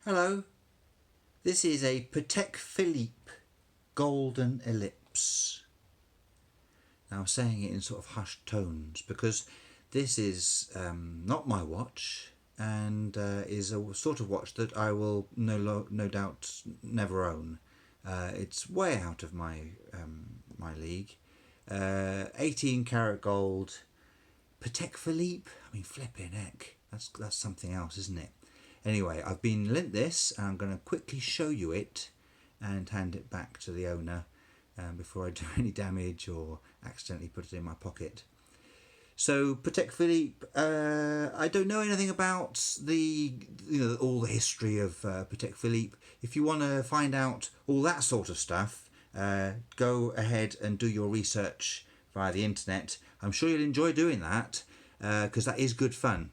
Hello, this is a Patek Philippe Golden Ellipse. Now I'm saying it in sort of hushed tones because this is not my watch and is a sort of watch that I will no doubt never own. It's way out of my league. 18 karat gold, Patek Philippe. I mean, flipping heck, that's something else, isn't it? Anyway, I've been lent this and I'm going to quickly show you it and hand it back to the owner before I do any damage or accidentally put it in my pocket. So Patek Philippe, I don't know anything about all the history of Patek Philippe. If you want to find out all that sort of stuff, go ahead and do your research via the internet. I'm sure you'll enjoy doing that because that is good fun.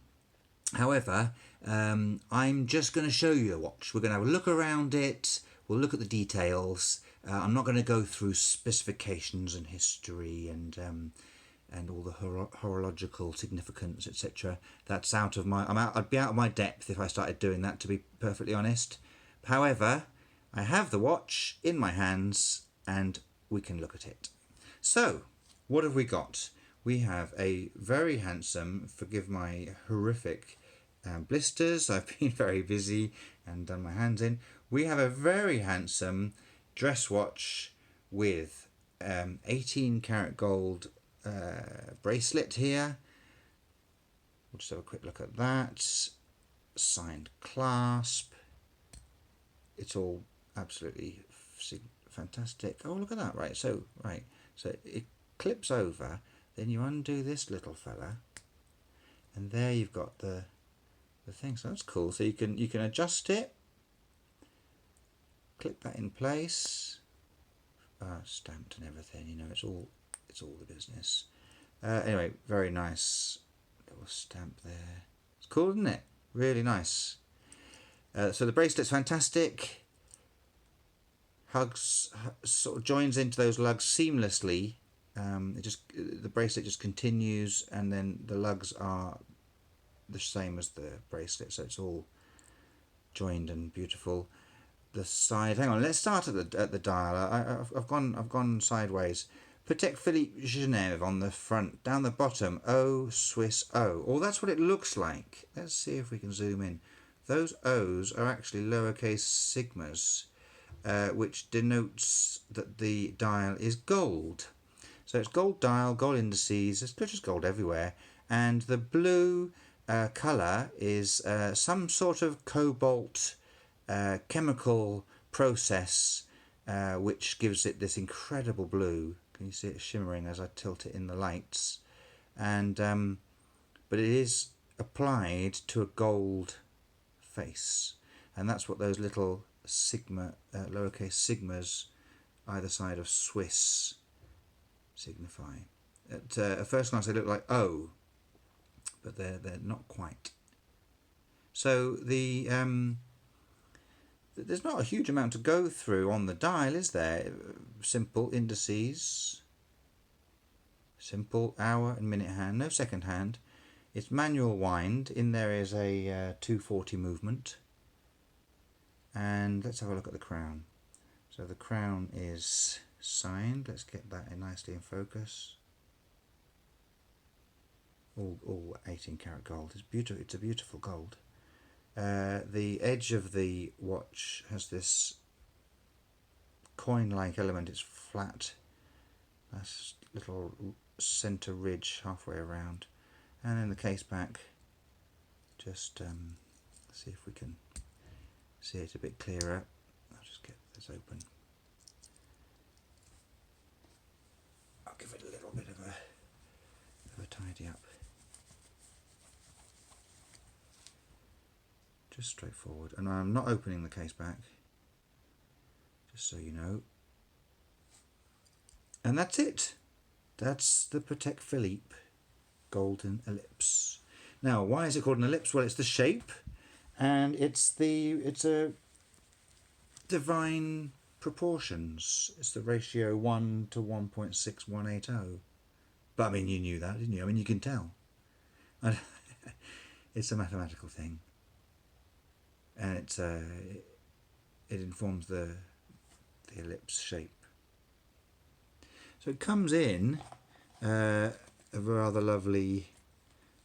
However, I'm just going to show you the watch. We're going to have a look around it. We'll look at the details. I'm not going to go through specifications and history and all the horological significance, etc. That's out of my. I'd be out of my depth if I started doing that, to be perfectly honest. However, I have the watch in my hands and we can look at it. So, what have we got? We have a very handsome, forgive my horrific blisters, I've been very busy and done my hands in. We have a very handsome dress watch with 18 karat gold bracelet here. We'll just have a quick look at that. Signed clasp. It's all absolutely fantastic. Oh, look at that. Right, so it clips over. Then you undo this little fella, and there you've got the thing. So that's cool. So you can adjust it, clip that in place, stamped and everything. You know, it's all the business. Anyway, very nice little stamp there. It's cool, isn't it? Really nice. So the bracelet's fantastic. Hugs sort of joins into those lugs seamlessly. The bracelet just continues, and then the lugs are the same as the bracelet, so it's all joined and beautiful. The side. Hang on. Let's start at the dial. I've gone sideways. Patek Philippe Genève on the front. Down the bottom, O Swiss O. Oh, that's what it looks like. Let's see if we can zoom in. Those O's are actually lowercase sigmas, which denotes that the dial is gold. So it's gold dial, gold indices, it's just gold everywhere. And the blue colour is some sort of cobalt chemical process which gives it this incredible blue. Can you see it shimmering as I tilt it in the lights? And but it is applied to a gold face. And that's what those little sigma, lowercase sigmas either side of Swiss signify. At first glance they look like O, but they're not quite. So there's not a huge amount to go through on the dial, is there? Simple indices, simple hour and minute hand, no second hand. It's manual wind. In there is a 240 movement. And let's have a look at the crown. So the crown is signed. Let's get that in nicely in focus. All 18 karat gold. It's beautiful. It's a beautiful gold. The edge of the watch has this coin-like element. It's flat. That's little center ridge halfway around, and then the case back. Just see if we can see it a bit clearer. I'll just get this open. I'll give it a little bit of a tidy up. Just straightforward, and I'm not opening the case back, just so you know. And that's it. That's the Patek Philippe Golden Ellipse. Now, why is it called an ellipse? Well, it's the shape, and it's a divine proportions. It's the ratio 1 to 1.6180. But I mean, you knew that, didn't you? I mean, you can tell. It's a mathematical thing. And it informs the ellipse shape. So it comes in a rather lovely.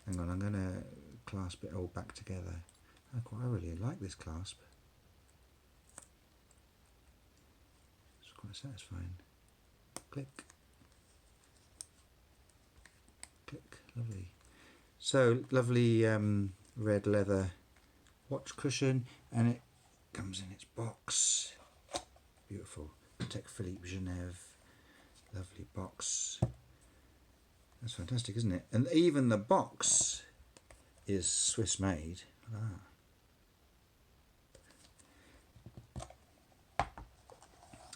Hang on, I'm going to clasp it all back together. I really like this clasp. It's quite satisfying. Click. Click. Lovely. So lovely red leather watch cushion, and it comes in its box. Beautiful. Patek Philippe Genève. Lovely box. That's fantastic, isn't it? And even the box is Swiss made. Ah.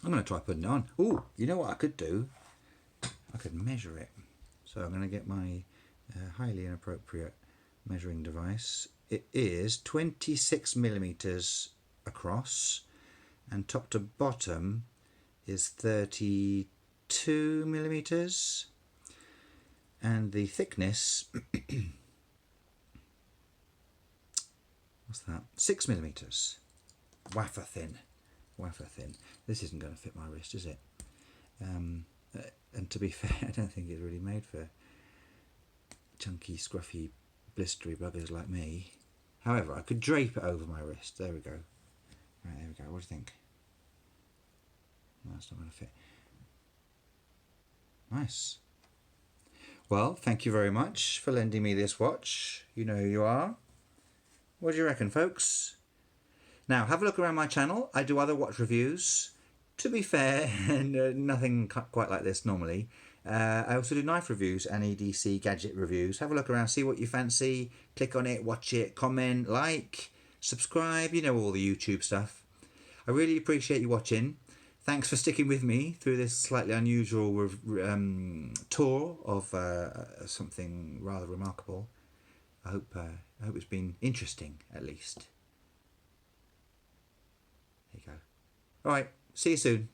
I'm going to try putting it on. Ooh, you know what I could do? I could measure it. So I'm going to get my highly inappropriate measuring device. It is 26 millimeters across, and top to bottom is 32 millimeters, and the thickness what's that, 6 millimeters. Wafer thin. This isn't going to fit my wrist, is it? And to be fair, I don't think it's really made for chunky, scruffy, blistery buggers like me. However, I could drape it over my wrist. There we go. Right, there we go. What do you think? No, that's not going to fit. Nice. Well, thank you very much for lending me this watch. You know who you are. What do you reckon, folks? Now, have a look around my channel. I do other watch reviews. To be fair, nothing quite like this normally. I also do knife reviews and EDC gadget reviews. Have a look around, see what you fancy. Click on it, watch it, comment, like, subscribe. You know all the YouTube stuff. I really appreciate you watching. Thanks for sticking with me through this slightly unusual tour of something rather remarkable. I hope it's been interesting, at least. There you go. All right, see you soon.